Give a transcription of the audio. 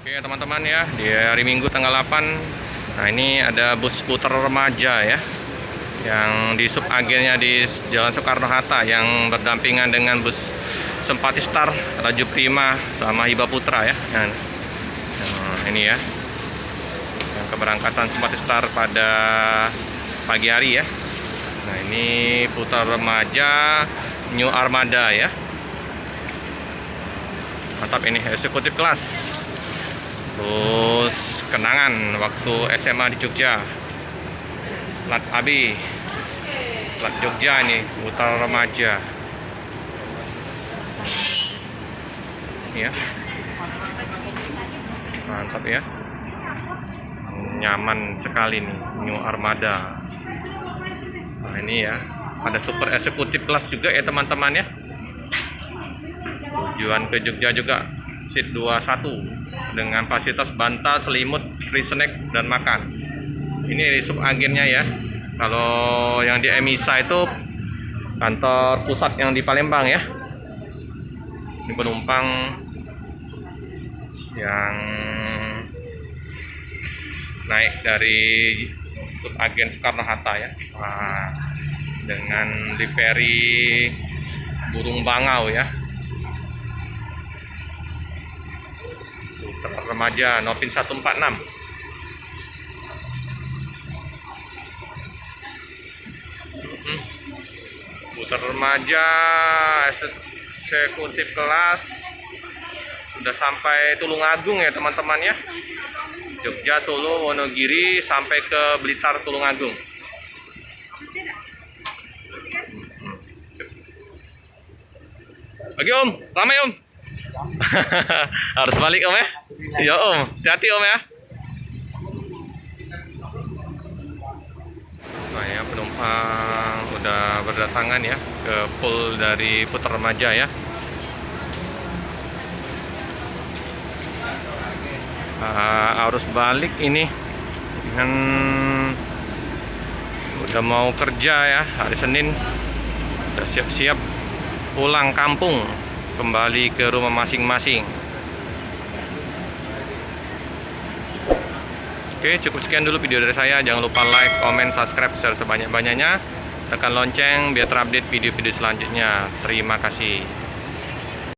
Oke teman-teman ya, di hari Minggu tanggal 8. Nah ini ada bus putar remaja ya, yang di sub agennya di Jalan Soekarno-Hatta, yang berdampingan dengan bus Sempati Star, Laju Prima, sama Hiba Putra ya. Nah, ini ya, yang keberangkatan Sempati Star pada pagi hari ya. Nah ini putar remaja New Armada ya. Mantap, ini eksekutif kelas. Terus kenangan waktu SMA di Jogja, plat AB, plat Jogja, ini putar remaja ya. Mantap ya, nyaman sekali nih New Armada. Nah ini ya, ada super eksekutif kelas juga ya teman-teman ya. Tujuan ke Jogja juga, seat 21 dengan fasilitas bantal, selimut, free snack, dan makan. Ini sub agennya ya. Kalau yang di Emisa itu kantor pusat yang di Palembang ya. Ini penumpang yang naik dari sub agen Soekarno-Hatta ya. Nah, dengan livery burung bangau ya. Remaja Nopin 146. Putar remaja eksekutif kelas, sudah sampai Tulungagung ya teman-teman ya. Jogja, Solo, Wonogiri sampai ke Blitar, Tulungagung. Oke Om, ramai Om. Harus balik Om ya. Ya Om, hati-hati Om ya. Nah ya, penumpang udah berdatangan ya ke pool dari putar remaja ya. Harus balik ini, dengan udah mau kerja ya, hari Senin, udah siap-siap pulang kampung, kembali ke rumah masing-masing. Oke, cukup sekian dulu video dari saya. Jangan lupa like, comment, subscribe, share sebanyak-banyaknya. Tekan lonceng biar terupdate video-video selanjutnya. Terima kasih.